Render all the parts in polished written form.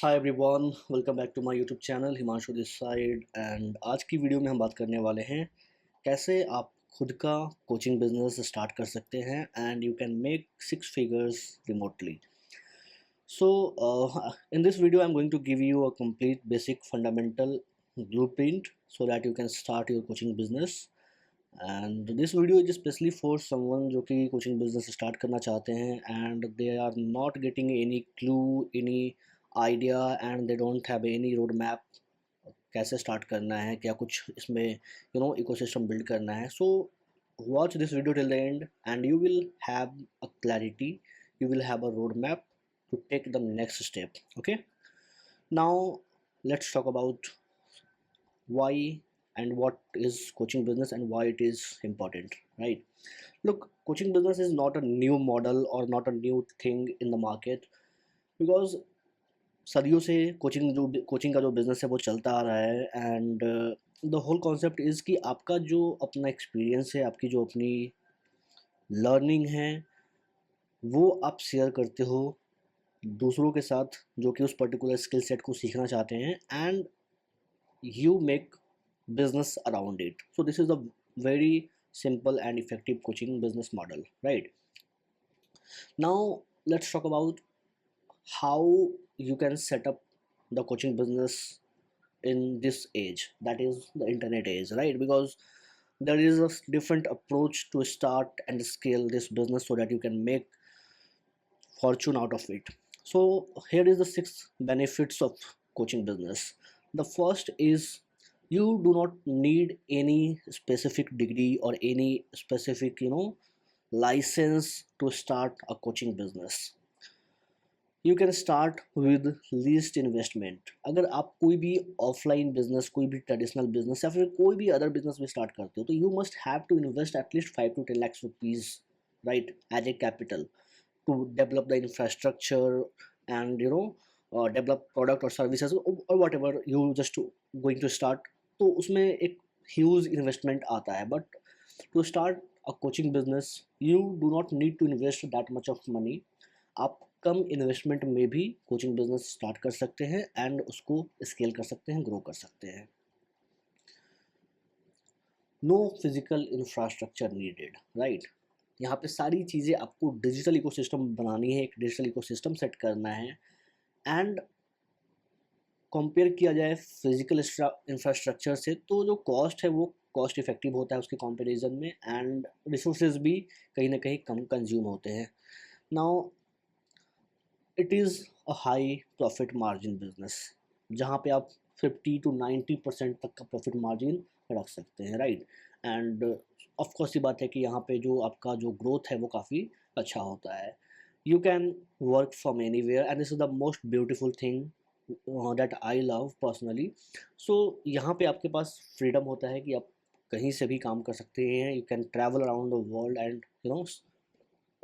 Hi everyone, welcome back to my YouTube channel Himanshu this side. And आज की video में हम बात करने वाले हैं कैसे आप खुद का कोचिंग बिजनेस स्टार्ट कर सकते हैं and you can make 6 figures remotely. So in this video I'm going to give you a complete basic fundamental blueprint so that you can start your coaching business. And this video is especially for someone जो कि coaching business start करना चाहते हैं and they are not getting any clue, any idea and they don't have any road map कैसे start करना है, क्या कुछ इसमें इकोसिस्टम बिल्ड करना है। So watch this video till the end and you will have a clarity, you will have a roadmap to take the next step. Okay, now let's talk about why and what is coaching business and why it is important, right? Look, coaching business is not a new model or not a new thing in the market because सदियों से coaching का जो business है वो चलता आ रहा है। And the whole concept is कि आपका जो अपना एक्सपीरियंस है, आपकी जो अपनी लर्निंग है, वो आप शेयर करते हो दूसरों के साथ जो कि उस पर्टिकुलर स्किल सेट को सीखना चाहते हैं and you make business around it. So this is a very simple and effective coaching business model, right? Now let's talk about how you can set up the coaching business in this age, that is the internet age, right? Because there is a different approach to start and scale this business so that you can make fortune out of it. So here is the 6 benefits of coaching business. The first is you do not need any specific degree or any specific license to start a coaching business. You can start with least investment. अगर आप कोई भी offline business, कोई भी traditional business या फिर कोई भी अदर बिजनेस भी स्टार्ट करते हो तो you must have to invest at least 5 to 10 lakhs rupees, right, as a capital to develop the infrastructure and develop product or services or whatever you just going to start. तो उसमें एक huge investment आता है, but to start a coaching business you do not need to invest that much of money. आप कम investment में भी coaching business start कर सकते हैं एंड उसको स्केल कर सकते हैं, ग्रो कर सकते हैं। No physical infrastructure needed, right. यहाँ पे सारी चीज़ें आपको डिजिटल इकोसिस्टम बनानी है, एक डिजिटल इकोसिस्टम सेट करना है। एंड कंपेयर किया जाए फिजिकल इंफ्रास्ट्रक्चर से तो जो कॉस्ट है वो कॉस्ट इफेक्टिव होता है उसके कंपैरिजन में, एंड रिसोर्सेज भी कहीं ना कहीं कम कंज्यूम होते हैं। Now it is a high profit margin business जहाँ पे आप 50 to 90% तक का प्रॉफिट मार्जिन रख सकते हैं, राइट। एंड ऑफ कोर्स ये बात है कि यहाँ पे जो आपका जो ग्रोथ है वो काफ़ी अच्छा होता है। You can work from anywhere and this is the most beautiful thing that I love personally. So यहाँ पे आपके पास फ्रीडम होता है कि आप कहीं से भी काम कर सकते हैं। You can travel around the world and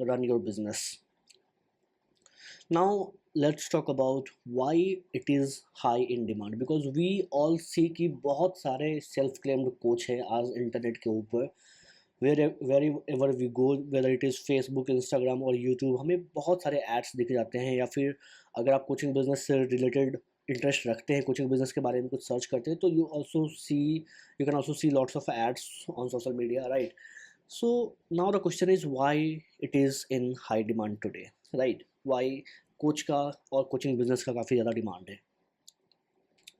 run your business. Now let's talk about why it is high in demand, because we all see कि बहुत सारे self claimed coach है आज इंटरनेट के ऊपर। wherever we go, whether it is Facebook, Instagram और YouTube, हमें बहुत सारे ads दिख जाते हैं। या फिर अगर आप कोचिंग बिजनेस से रिलेटेड इंटरेस्ट रखते हैं, कोचिंग बिजनेस के बारे में कुछ सर्च करते हैं तो you can also see lots of ads on social media, right. So now the question is why it is in high demand today, right. Why coach का और कोचिंग बिजनेस का काफ़ी ज़्यादा डिमांड है।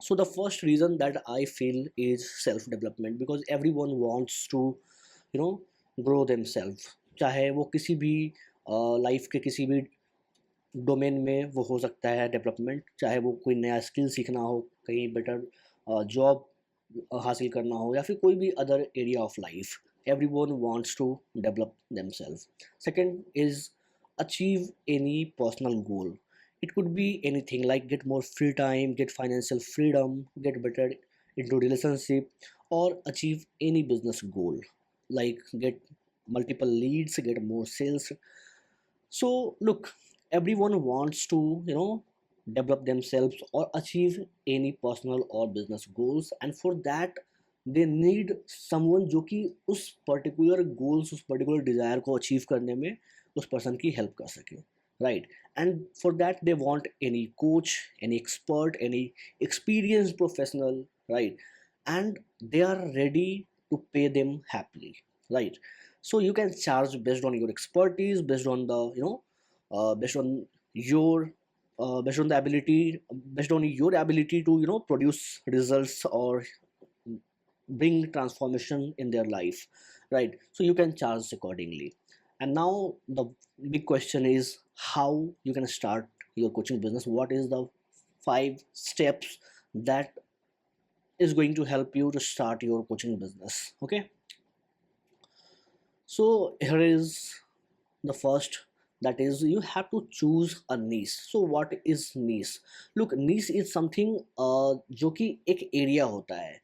So the first reason that I feel is self development, because every one wants to grow them self. चाहे वो किसी भी लाइफ के किसी भी डोमेन में वो हो सकता है डेवलपमेंट, चाहे वो कोई नया स्किल सीखना हो, कहीं बेटर जॉब हासिल करना हो, या फिर कोई भी other area of life. Every one wants to develop them self. Second is achieve any personal goal. It could be anything like get more free time, get financial freedom, get better into relationship, or achieve any business goal like get multiple leads, get more sales. So look, everyone wants to develop themselves or achieve any personal or business goals, and for that they need someone जो कि उस particular goals, उस particular desire को achieve करने में उस person की help कर सके। right? And for that they want any coach, any expert, any experienced professional, right? And they are ready to pay them happily, right? So you can charge based on your expertise, based on the based on your based on the ability, based on your ability to produce results or bring transformation in their life, right? So you can charge accordingly. And now the big question is how you can start your coaching business. What is the 5 steps that is going to help you to start your coaching business? Okay, so here is the first, that is you have to choose a niche. So what is niche? Look, niche is something जो कि एक area होता है.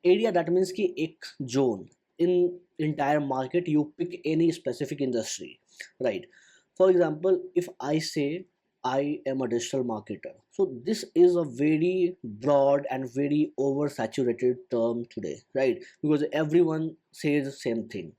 Area, that means कि एक zone in entire market. You pick any specific industry, right? For example, if I say I am a digital marketer, so this is a very broad and very oversaturated term today, right? Because everyone says the same thing,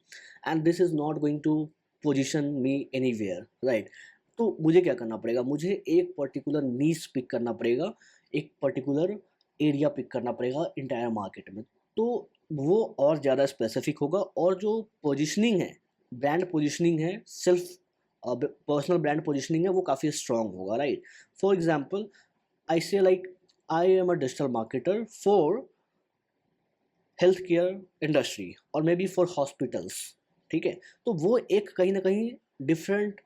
and this is not going to position me anywhere, right? तो मुझे क्या करना पड़ेगा? मुझे एक particular नीश pick करना पड़ेगा, एक पर्टिकुलर एरिया पिक करना पड़ेगा इंटायर मार्केट में. तो वो और ज़्यादा स्पेसिफिक होगा, और जो पोजीशनिंग है, ब्रांड पोजीशनिंग है, सेल्फ पर्सनल ब्रांड पोजीशनिंग है, वो काफ़ी स्ट्रांग होगा, राइट? फॉर एग्जांपल, आई से like I am a digital marketer for health care industry और मे बी फॉर हॉस्पिटल्स, ठीक है? तो वो एक कहीं ना कहीं डिफरेंट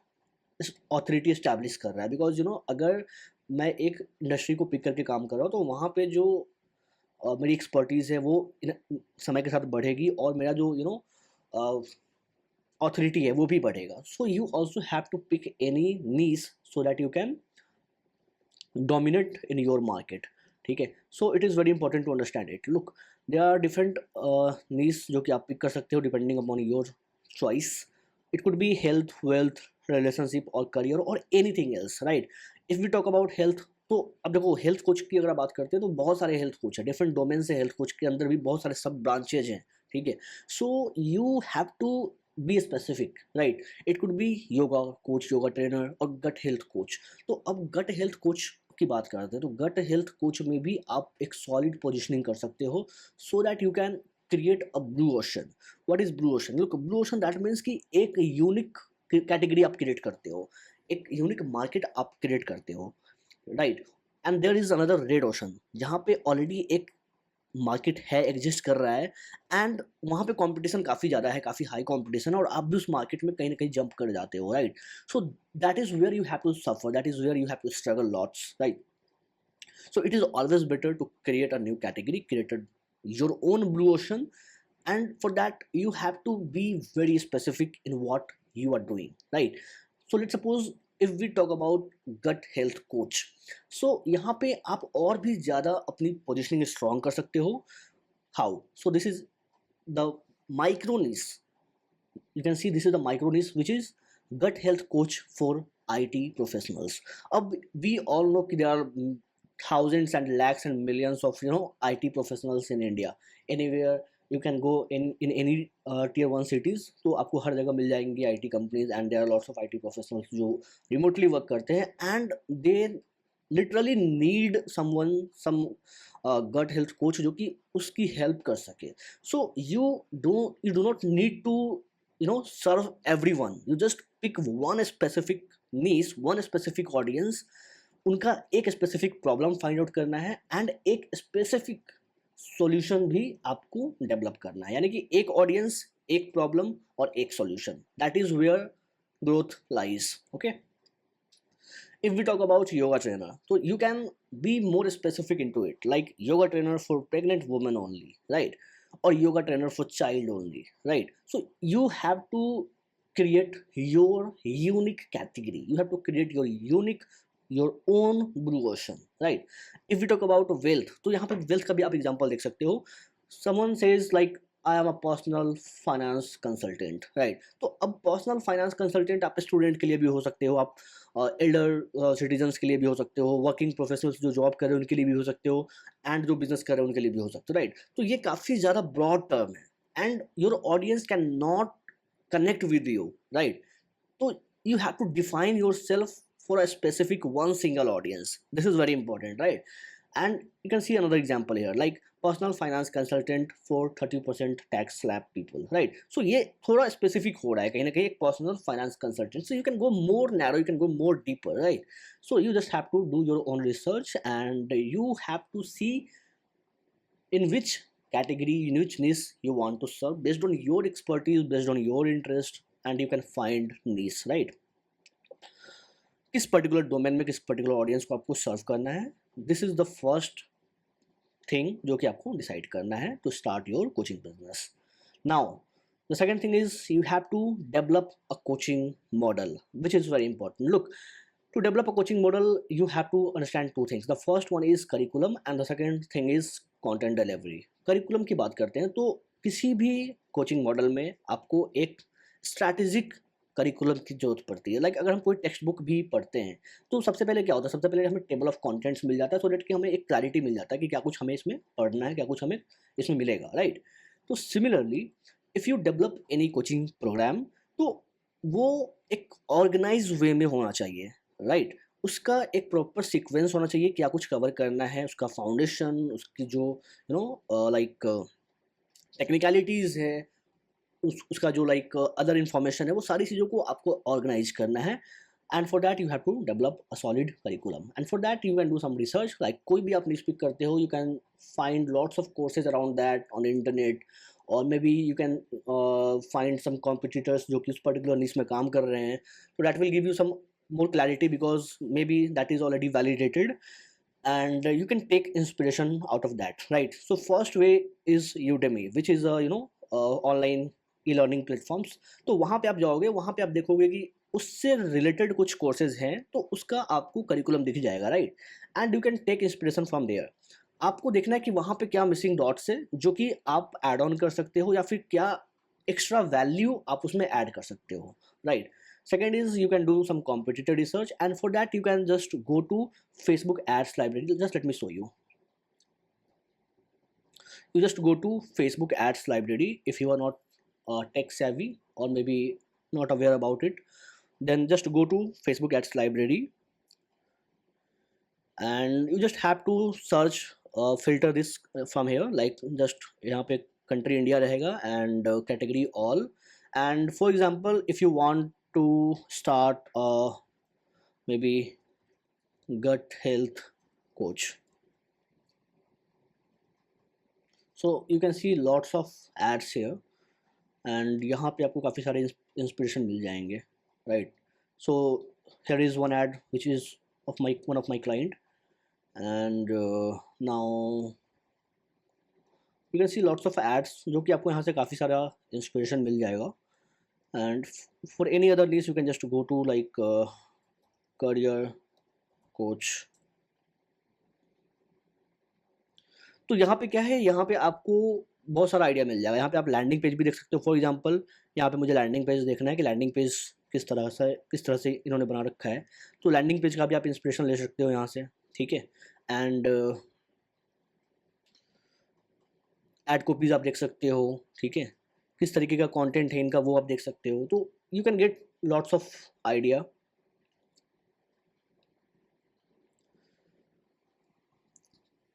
ऑथोरिटी इस्टेब्लिश कर रहा है, बिकॉज अगर मैं एक इंडस्ट्री को पिक करके काम कर रहा हूँ, तो वहाँ पे जो मेरी एक्सपर्टीज़ है वो समय के साथ बढ़ेगी, और मेरा जो ऑथोरिटी है वो भी बढ़ेगा. So you also have to pick any niche so that you can dominate in your market, ठीक है? So it is very important to understand it. Look, there are different niche जो कि आप पिक कर सकते हो depending upon your choice. It could be health, wealth, relationship और career और anything else, right? If we talk about health, तो अब देखो, हेल्थ कोच की अगर बात करते हैं तो बहुत सारे हेल्थ कोच हैं, डिफरेंट डोमेन से हेल्थ कोच के अंदर भी बहुत सारे सब ब्रांचेज हैं, ठीक है? So you have to be specific, right? It could be yoga coach, yoga trainer और गट हेल्थ कोच. तो अब गट हेल्थ कोच की बात करते हैं, तो गट हेल्थ कोच में भी आप एक सॉलिड पोजिशनिंग कर सकते हो, सो that you can create a blue ocean. What is blue ocean? Look, blue ocean that means कि एक यूनिक कैटेगरी आप क्रिएट करते हो, एक यूनिक मार्केट आप क्रिएट करते हो, right? And there is another red ocean, जहाँ पे ऑलरेडी एक मार्केट है, एग्जिस्ट कर रहा है, एंड वहाँ पे कंपटीशन काफ़ी ज़्यादा है, काफ़ी हाई कंपटीशन है, और आप भी उस मार्केट में कहीं ना कहीं जंप कर जाते हो, right? So that is where you have to suffer, that is where you have to struggle lots, right? So it is always better to create a new category, create your own blue ocean, and for that you have to be very specific in what you are doing, right? So let's suppose if we talk about gut health coach, so यहाँ पे आप और भी ज़्यादा अपनी positioning strong कर सकते हो. How? So this is the micro niche. You can see this is the micro niche, which is gut health coach for IT professionals. अब we all know कि there are thousands and lakhs and millions of IT professionals in India. Anywhere you can go in any tier 1 cities, तो आपको हर जगह मिल जाएंगी IT companies, and there are lots of IT professionals जो remotely work करते हैं, and they literally need someone, some gut health coach जो कि उसकी help कर सके. So you do not need to serve everyone. You just pick one specific niche, one specific audience, उनका एक स्पेसिफिक प्रॉब्लम फाइंड आउट करना है, and एक स्पेसिफिक सॉल्यूशन भी आपको डेवलप करना है. यानी कि एक ऑडियंस, एक प्रॉब्लम और एक solution. That is where growth lies. Okay, if we talk about yoga trainer, so you can be more specific into it, like yoga trainer for pregnant women only, right? Or yoga trainer for child only, right? So you have to create your unique category, you have to create your unique, your own blue ocean, right? If we talk about wealth, तो यहाँ पे wealth का भी आप example देख सकते हो. Someone says like I am a personal finance consultant, right? तो अब personal finance consultant आप स्टूडेंट के लिए भी हो सकते हो, आप एल्डर सिटीजन्स के लिए भी हो सकते हो, वर्किंग प्रोफेशनल्स जो जॉब कर रहे हैं उनके लिए भी हो सकते हो, एंड जो बिजनेस कर रहे हैं उनके लिए भी हो सकते हो, राइट? तो ये काफ़ी ज़्यादा ब्रॉड टर्म है, and your audience can not connect with you, right? तो you have to define yourself for a specific one single audience. This is very important, right? And you can see another example here, like personal finance consultant for 30% tax slab people, right? So ये थोड़ा specific हो रहा है कहीं ना कहीं, एक personal finance consultant, so you can go more narrow, you can go more deeper, right? So you just have to do your own research, and you have to see in which category, in which niche you want to serve based on your expertise, based on your interest, and you can find niche, right? किस particular domain में किस particular audience को आपको serve करना है, this is the first thing जो कि आपको डिसाइड करना है to start your coaching business. Now the second thing is you have to develop a coaching model, which is very important. Look, to develop a coaching model you have to understand two things. The first one is curriculum and the second thing is content delivery. curriculum की बात करते हैं तो किसी भी coaching model में आपको एक स्ट्रैटेजिक करिकुलम की जरूरत पड़ती है. लाइक अगर हम कोई टेक्स्ट बुक भी पढ़ते हैं तो सबसे पहले क्या होता है, सबसे पहले हमें टेबल ऑफ कंटेंट्स मिल जाता है, सो डेट कि हमें एक क्लैरिटी मिल जाता है कि क्या कुछ हमें इसमें पढ़ना है, क्या कुछ हमें इसमें मिलेगा, राइट? तो similarly if you develop any coaching program तो वो एक ऑर्गेनाइज वे में होना चाहिए, राइट? उसका एक प्रॉपर सीक्वेंस होना चाहिए, क्या कुछ कवर करना है, उसका फाउंडेशन, उसकी जो लाइक टेक्निकलिटीज़ है, उसका जो लाइक अदर इन्फॉर्मेशन है, वो सारी चीज़ों को आपको ऑर्गेनाइज करना है. And for that you have to develop a solid curriculum, and for that you can do some research. Like कोई भी आप स्पीक करते हो, you can find lots of courses around that on internet, और maybe you can find some competitors जो कि उस particular niche में काम कर रहे हैं. तो that will give you some more clarity because maybe that is already validated, and you can take inspiration out of that, right? So first way is Udemy, which is a online e-learning platforms. तो वहाँ पे आप जाओगे, वहाँ पे आप देखोगे कि उससे रिलेटेड कुछ कोर्सेज हैं, तो उसका आपको करिकुलम दिख जाएगा, right? And you can take inspiration from there. आपको देखना है कि वहाँ पे क्या मिसिंग डॉट्स है जो कि आप ऐड ऑन कर सकते हो, या फिर क्या एक्स्ट्रा वैल्यू आप उसमें ऐड कर सकते हो, right? Second is you can do some competitor research, and for that you can just go to Facebook ads library. Just let me show you. You just go to Facebook ads library if you are not tech savvy or maybe not aware about it. Then just go to Facebook ads library, and you just have to search, filter this from here. Like just यहाँ पे country India रहेगा and category all. And for example, if you want to start maybe gut health coach, so you can see lots of ads here, and यहाँ पे आपको काफ़ी सारे inspiration मिल जाएंगे, right? So here is one ad which is of one of my client, and now you can see lots of ads जो कि आपको यहाँ से काफ़ी सारा इंस्पिरेशन मिल जाएगा. And for any other niche you can just go to like career coach. तो यहाँ पे क्या है, यहाँ पे आपको बहुत सारा आइडिया मिल जाएगा. यहाँ पे आप लैंडिंग पेज भी देख सकते हो. फॉर एग्जांपल यहाँ पे मुझे लैंडिंग पेज देखना है कि लैंडिंग पेज किस तरह से इन्होंने बना रखा है, तो लैंडिंग पेज का भी आप इंस्पिरेशन ले सकते हो यहाँ से, ठीक है? एंड एड कॉपीज आप देख सकते हो, ठीक है? किस तरीके का कंटेंट है इनका वो आप देख सकते हो. तो you can get lots of idea.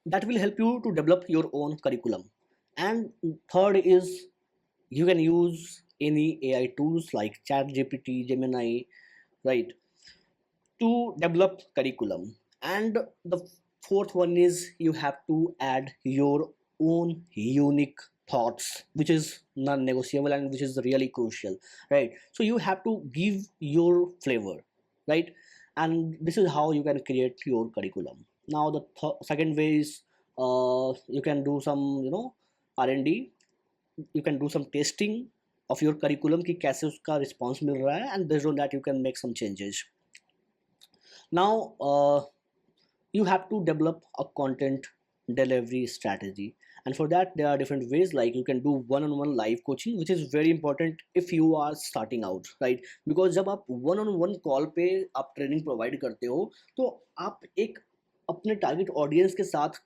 That will help you to develop your own curriculum. And third is you can use any AI tools like ChatGPT, Gemini, right, to develop curriculum. And the fourth one is you have to add your own unique thoughts, which is non-negotiable and which is really crucial, right? So you have to give your flavor, right? And this is how you can create your curriculum. Now the second way is you can do some R&D. You can do some testing of your curriculum कि कैसे उसका response मिल रहा है, and based on that you can make some changes. Now you have to develop a content delivery strategy, and for that there are different ways. Like you can do one-on-one live coaching, which is very important if you are starting out, right? Because जब आप one-on-one call पे आप training provide करते हो तो आप एक अपने target audience के साथ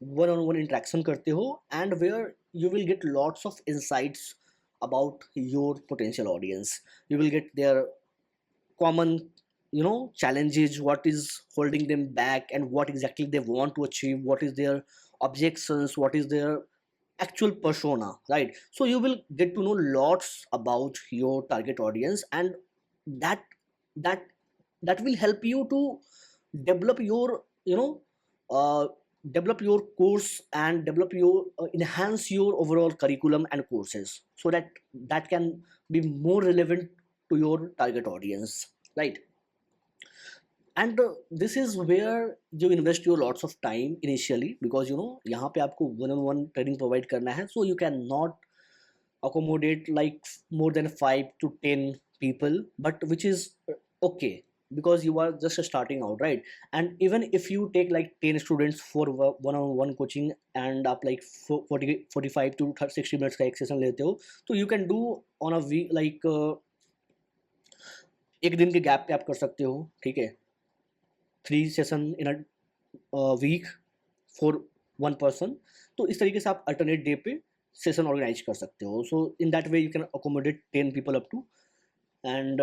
one-on-one interaction करते हो, and where you will get lots of insights about your potential audience. You will get their common challenges, what is holding them back, and what exactly they want to achieve, what is their objections, what is their actual persona, right? So you will get to know lots about your target audience, and that that that will help you to develop your uh, develop your course and develop your enhance your overall curriculum and courses, so that that can be more relevant to your target audience, right? And this is where you invest your lots of time initially, because यहाँ पे आपको one on one training provide करना है, so you cannot accommodate like more than 5 to 10 people, but which is okay, because you are just starting out, right? And even if you take like 10 students for one on one coaching, and आप like 45 to 60 minutes का एक session लेते हो, तो you can do on a week like एक दिन के gap पे आप कर सकते हो, ठीक है? 3 session in a week for one person. तो इस तरीके से आप अल्टरनेट डे पे सेशन ऑर्गेनाइज कर सकते हो। So in that way you can accommodate 10 people up to. एंड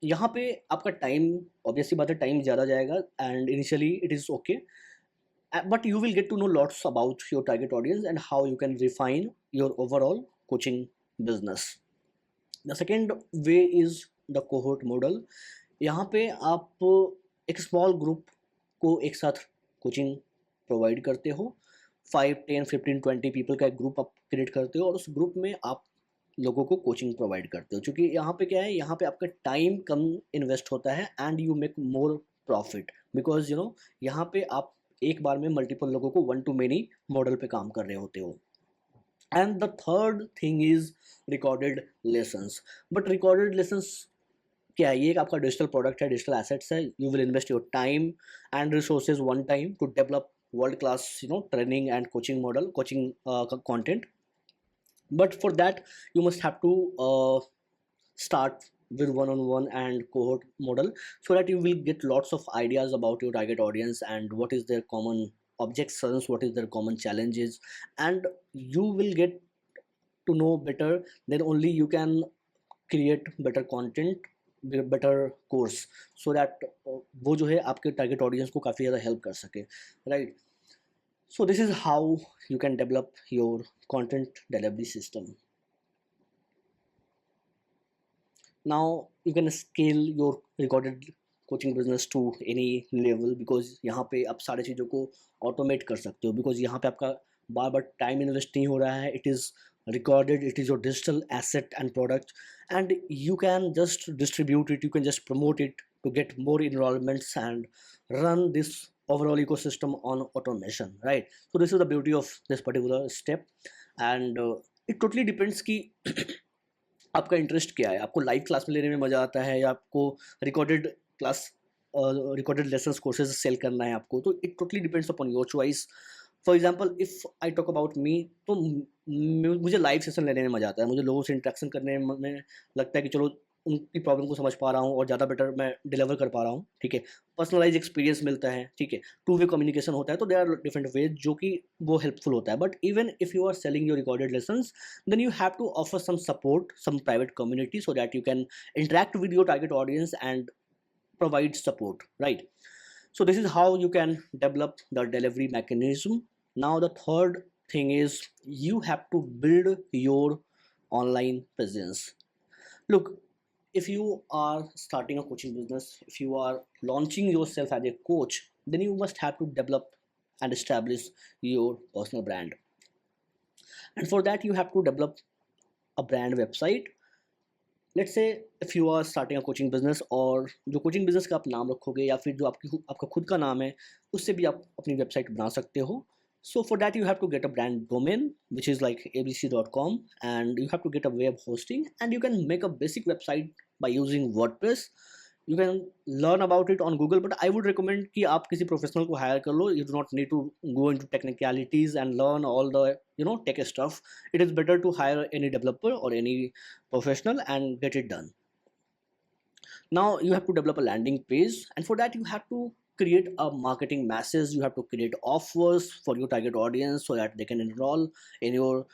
यहाँ पे आपका टाइम, ऑब्वियसली बात है, टाइम ज़्यादा जाएगा, and initially it is okay, but you will get to know lots about your target audience and how you can refine your overall coaching business. The second way is the cohort model. यहाँ पे आप एक small group को एक साथ coaching provide करते हो, 5, 10, 15, 20 people का एक ग्रुप आप क्रिएट करते हो, और उस ग्रुप में आप लोगों को कोचिंग प्रोवाइड करते हो। क्योंकि यहाँ पे क्या है, यहाँ पे आपका टाइम कम इन्वेस्ट होता है and you make more profit, because यहाँ पे आप एक बार में मल्टीपल लोगों को वन टू मेनी मॉडल पे काम कर रहे होते हो। And the third thing is recorded lessons. But recorded lessons क्या है? ये एक आपका डिजिटल प्रोडक्ट है, डिजिटल एसेट्स है। You will invest your time and resources one time to develop world class training and coaching model, coaching content. But for that you must have to start with one-on-one and cohort model, so that you will get lots of ideas about your target audience and what is their common objections, what is their common challenges, and you will get to know better. Then only you can create better content, better course, so that वो जो है आपके target audience को काफ़ी ज़्यादा help कर सके, right? So this is how you can develop your content delivery system. Now you can scale your recorded coaching business to any level, because यहाँ पे आप सारी चीज़ों को automate कर सकते हो, because यहाँ पे आपका बार बार time invest नहीं हो रहा है. It is recorded, it is your digital asset and product, and you can just distribute it, you can just promote it to get more enrollments and run this overall ecosystem on automation, right? So this is the beauty of this particular step, and it totally depends कि आपका interest क्या है. आपको live class में लेने में मज़ा आता है, या आपको recorded class recorded lessons courses sell करना है आपको. तो it totally depends upon your choice. For example if I talk about me, तो मुझे लाइव सेशन लेने में मज़ा आता है. मुझे लोगों से इंटरेक्शन करने में लगता है कि चलो उनकी प्रॉब्लम को समझ पा रहा हूँ और ज़्यादा बेटर मैं डिलीवर कर पा रहा हूँ, ठीक है. पर्सनलाइज एक्सपीरियंस मिलता है, ठीक है. टू वे कम्युनिकेशन होता है. तो देयर आर डिफरेंट वेज जो कि वो हेल्पफुल होता है. But even if you are selling your recorded lessons, then you have to offer some support, some private community, so that you can interact with your target audience and provide support, right? So this is how you can develop the delivery mechanism. Now the third thing is you have to build your online presence. Look, if you are starting a coaching business, if you are launching yourself as a coach, then you must have to develop and establish your personal brand. And for that you have to develop a brand website. Let's say if you are starting a coaching business, और जो coaching business का आप नाम रखोगे या फिर जो आपका खुद का नाम है, उससे भी आप अपनी वेबसाइट बना सकते हो. So for that you have to get a brand domain, which is like abc.com, and you have to get a web hosting, and you can make a basic website by using WordPress. You can learn about it on Google, but I would recommend कि आप किसी professional को hire कर लो. You do not need to go into technicalities and learn all the tech stuff. It is better to hire any developer or any professional and get it done. Now you have to develop a landing page, and for that you have to create a marketing message. You have to create offers for your target audience so that they can enroll in your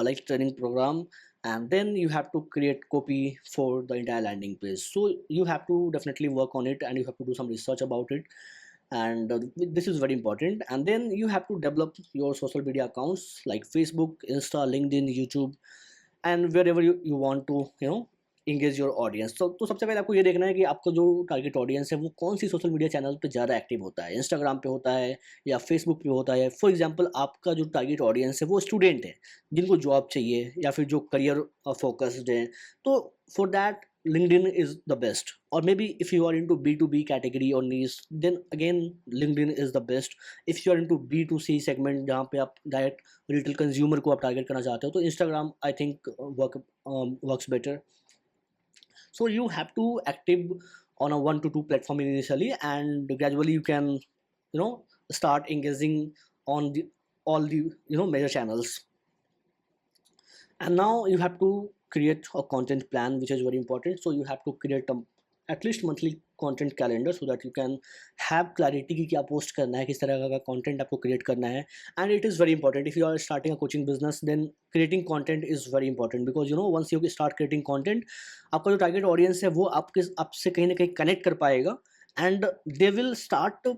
like training program. and then you have to create copy for the entire landing page. So you have to definitely work on it, and you have to do some research about it, and this is very important. And then you have to develop your social media accounts like Facebook, Insta, LinkedIn, YouTube, and wherever you want to engage your audience. तो सबसे पहले आपको ये देखना है कि आपका जो टारगेट ऑडियंस है वो कौन सी सोशल मीडिया चैनल पे ज़्यादा एक्टिव होता है। इंस्टाग्राम पे होता है या फेसबुक पे होता है। फॉर एग्जांपल आपका जो टारगेट ऑडियंस है वो स्टूडेंट है जिनको जॉब चाहिए या फिर जो करियर फोकस्ड है, तो for that LinkedIn is the best. Or maybe if you are into B2B category or niche, then again LinkedIn is the best. If you are into B2C segment जहाँ पे आप direct retail consumer को आप target करना चाहते हो, तो Instagram I think works better. So you have to active on a 1 to 2 platform initially, and gradually you can start engaging on the all the major channels. And now you have to create a content plan, which is very important. So you have to create at least monthly content calendar so that you can have clarity कि क्या post करना है, किस तरह का content आपको create करना है. And it is very important if you are starting a coaching business, then creating content is very important, because once you start creating content, आपका जो टारगेट ऑडियंस है वो आपसे कहीं ना कहीं कनेक्ट कर पाएगा, and they will start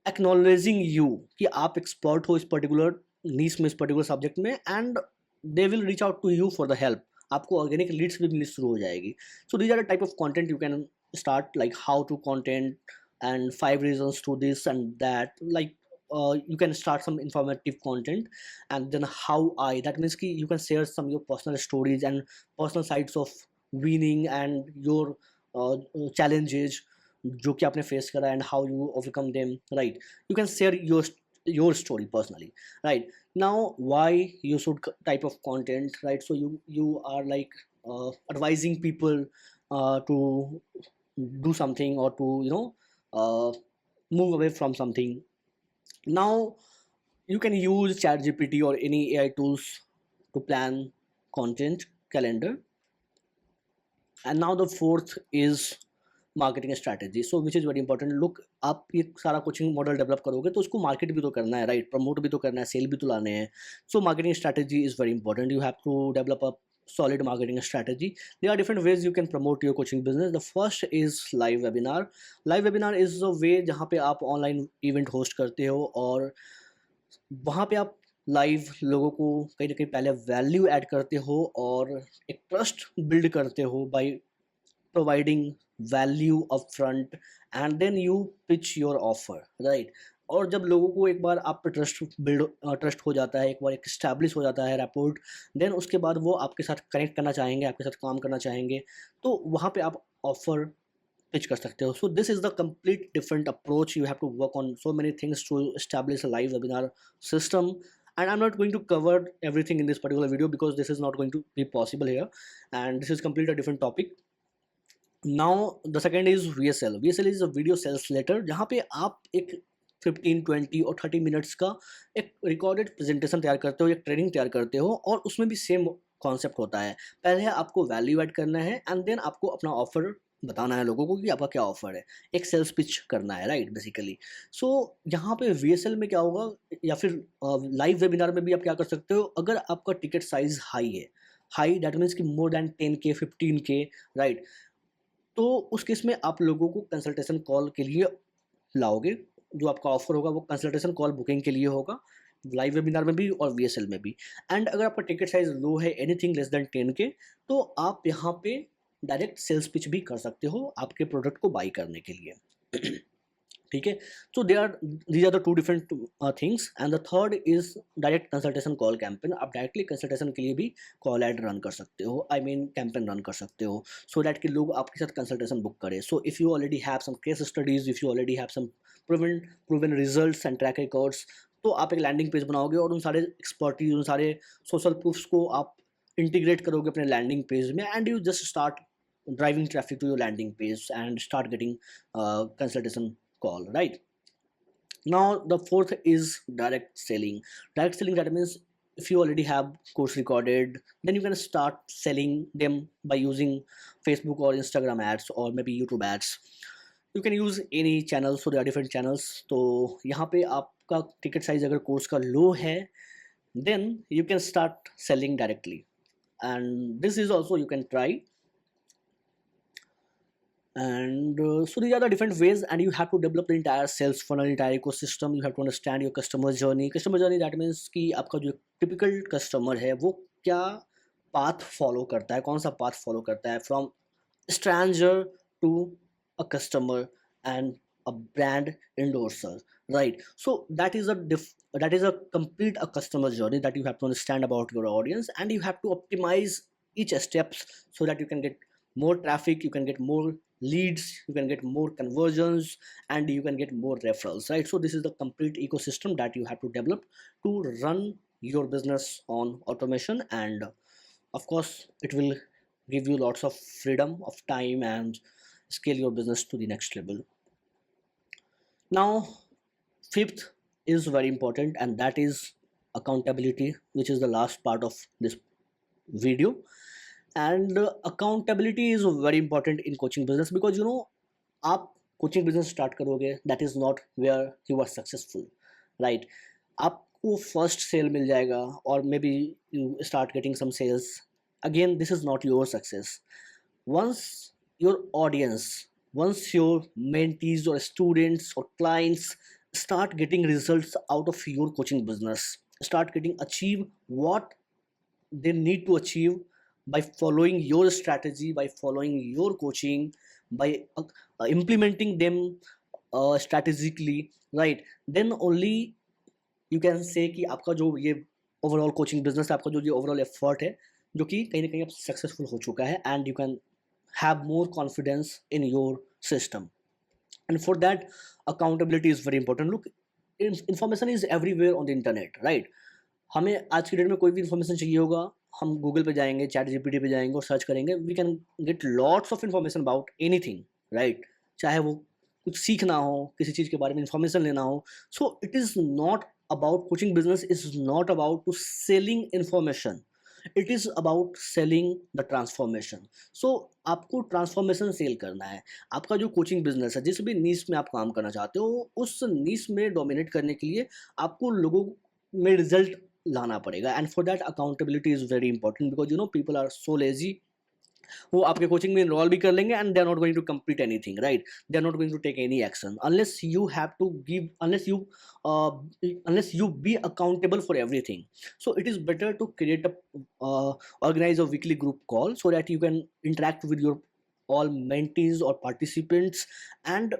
acknowledging you कि आप एक्सपर्ट हो इस पर्टिकुलर नीश में, इस पर्टिकुलर सब्जेक्ट में, and they will reach out to you for the help. आपको ऑर्गेनिक लीड्स भी मिलनी शुरू हो जाएगी. So these are the type of content you can start, like how to content and 5 reasons to this and that, like you can start some informative content. And then how that means ki you can share some your personal stories and personal sides of winning and your challenges जो कि आपने face करा and how you overcome them, right? You can share your story personally, right? Now why you should type of content, right? So you are like advising people to do something or to move away from something. Now you can use ChatGPT or any AI tools to plan content calendar. And now the fourth is marketing strategy. So which is very important. Look, आप ये सारा coaching model develop करोगे तो उसको market भी तो करना है, राइट? प्रमोट भी तो करना है, सेल भी तो लाने हैं. So marketing strategy is very important. You have to develop a solid marketing strategy. There are different ways you can promote your coaching business. The first is live webinar. Live webinar is a way जहाँ पे आप online event host करते हो और वहाँ पे आप live लोगों को कहीं ना कहीं पहले वैल्यू ऐड करते हो और एक ट्रस्ट बिल्ड करते हो bye providing value upfront, and then you pitch your offer, right? और जब लोगों को एक बार आप पे ट्रस्ट हो जाता है, एक बार इस्टेब्लिश हो जाता है रैपोर्ट, देन उसके बाद वो आपके साथ कनेक्ट करना चाहेंगे, आपके साथ काम करना चाहेंगे, तो वहाँ पे आप ऑफर पिच कर सकते हो. So this is the complete different approach. You have to work on so many things to establish a live webinar system. And I'm not going to cover everything in this particular video because this is not going to be possible here, and this is completely a different topic. Now the second is VSL. VSL is a video sales letter, जहाँ पे आप एक 15, 20 और 30 minutes का एक recorded presentation तैयार करते हो, एक ट्रेनिंग तैयार करते हो, और उसमें भी सेम कॉन्सेप्ट होता है. पहले आपको वैल्यू ऐड करना है एंड देन आपको अपना ऑफर बताना है लोगों को कि आपका क्या ऑफर है, एक सेल्स पिच करना है, राइट, बेसिकली. सो यहाँ पे VSL में क्या होगा, या फिर लाइव वेबिनार में भी आप क्या कर सकते हो, अगर आपका टिकट साइज हाई है, हाई दैट मीन्स कि more than 10K 15K, right, तो उस केस में आप लोगों को कंसल्टेशन कॉल के लिए लाओगे. जो आपका ऑफर होगा वो कंसल्टेशन कॉल बुकिंग के लिए होगा, लाइव वेबिनार में भी और VSL में भी. एंड अगर आपका टिकट साइज लो है, एनीथिंग लेस देन 10K, तो आप यहाँ पे डायरेक्ट सेल्स पिच भी कर सकते हो आपके प्रोडक्ट को बाई करने के लिए. ठीक है. So these are the two different things. And the third is direct consultation call campaign. आप डायरेक्टली कंसल्टेशन के लिए भी कॉल एड रन कर सकते हो, आई मीन कैंपेन रन कर सकते हो, सो दैट कि लोग आपके साथ कंसल्टेशन बुक करें. So if you already have some case studies, if you already have some proven results and track records, तो आप एक लैंडिंग पेज बनाओगे और उन सारे एक्सपर्टीज, उन सारे सोशल प्रूफ्स को आप इंटीग्रेट करोगे अपने लैंडिंग पेज में, and you just start driving traffic to your landing page and start getting consultation call, right? Now the fourth is direct selling. Direct selling, that means if you already have course recorded, then you can start selling them by using Facebook or Instagram ads or maybe YouTube ads. You can use any channel, so there are different channels. तो यहाँ पे आपका ticket size अगर course का low है, then you can start selling directly. and this is also you can try. And so these are the different ways, and you have to develop the entire sales funnel, entire ecosystem. You have to understand your customer journey. Customer journey, that means कि आपका जो typical customer है वो क्या path follow करता है, कौन सा path follow करता है, from stranger to a customer and a brand endorser, right? So that is a complete a customer journey that you have to understand about your audience, and you have to optimize each steps so that you can get more traffic, you can get more leads, you can get more conversions, and you can get more referrals, right? So this is the complete ecosystem that you have to develop to run your business on automation, and of course it will give you lots of freedom of time and scale your business to the next level. Now, fifth is very important, and that is accountability, which is the last part of this video. And accountability is very important in coaching business, because you know, आप coaching business start करोगे, that is not where you are successful, right? आपको first sale मिल जाएगा, or maybe you start getting some sales. Again, this is not your success. Once your audience, once your mentees or students or clients start getting results out of your coaching business, start getting achieve what they need to achieve by following your strategy, by following your coaching, by implementing them strategically, right? Then only you can say कि आपका जो ये overall coaching business है, आपका जो ये overall effort है, जो कि कहीं ना कहीं अब सक्सेसफुल हो चुका है, and you can have more confidence in your system. And for that, accountability is very important. Look, information is everywhere on the internet, right? हमें आज की डेट में कोई भी इन्फॉर्मेशन चाहिए होगा, हम गूगल पे जाएंगे, चैट जीपीटी पे जाएंगे और सर्च करेंगे, we can get lots of information about anything, right? चाहे वो कुछ सीखना हो, किसी चीज़ के बारे में इन्फॉर्मेशन लेना हो. So it is not about coaching business is not about to selling information, it is about selling the transformation. So आपको ट्रांसफॉर्मेशन सेल करना है. आपका जो कोचिंग बिजनेस है, जिस भी नीश में आप काम करना चाहते हो, उस नीश में डोमिनेट करने के लिए आपको लोगों में रिजल्ट लाना पड़ेगा. And for that accountability is very important, because you know people are so lazy. वो आपके कोचिंग में इन्वॉल्व भी कर लेंगे, and they are not going to complete anything, right? They are not going to take any action unless you have to give, unless you be accountable for everything. So it is better to create organize a weekly group call so that you can interact with your all mentees or participants and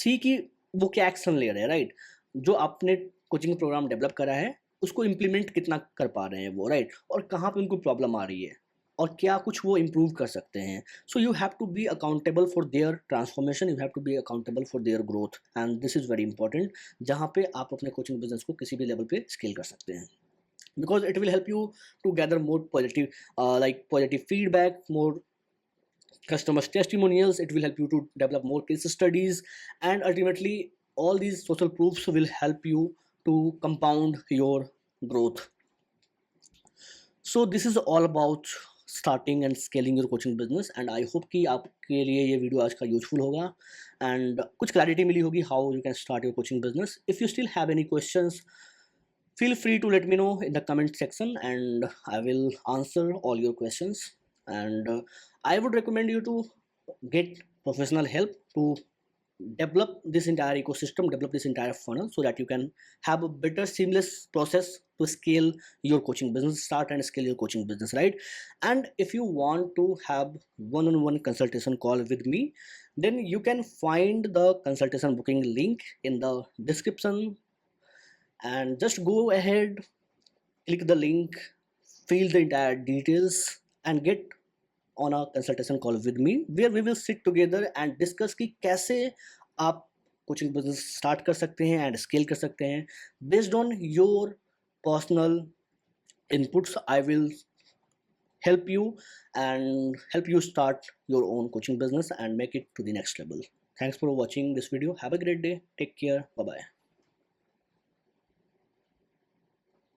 see कि वो क्या action ले रहे हैं, right? जो आपने coaching program develop करा है उसको इम्प्लीमेंट कितना कर पा रहे हैं वो, राइट? और कहाँ पे उनको प्रॉब्लम आ रही है और क्या कुछ वो इम्प्रूव कर सकते हैं. So you have to be accountable for their transformation, you have to be accountable for their growth, and this is very important, जहाँ पे आप अपने कोचिंग बिजनेस को किसी भी लेवल पे स्केल कर सकते हैं. Because it will help you to gather more positive positive feedback, more customers testimonials. It will help you to develop more case studies, and ultimately all these social proofs will help you to compound your growth. So this is all about starting and scaling your coaching business, and I hope कि आपके लिए ये video आज का useful होगा and कुछ clarity मिली होगी how you can start your coaching business. If you still have any questions, feel free to let me know in the comment section, and I will answer all your questions. And I would recommend you to get professional help to develop this entire ecosystem, develop this entire funnel, so that you can have a better seamless process to scale your coaching business, start and scale your coaching business, right? And if you want to have one-on-one consultation call with me, then you can find the consultation booking link in the description, and just go ahead, click the link, fill the entire details, and get on a consultation call with me, where we will sit together and discuss कि कैसे आप coaching business start कर सकते हैं and scale कर सकते हैं. Based on your personal inputs, I will help you and help you start your own coaching business and make it to the next level. Thanks for watching this video. Have a great day. Take care. Bye bye.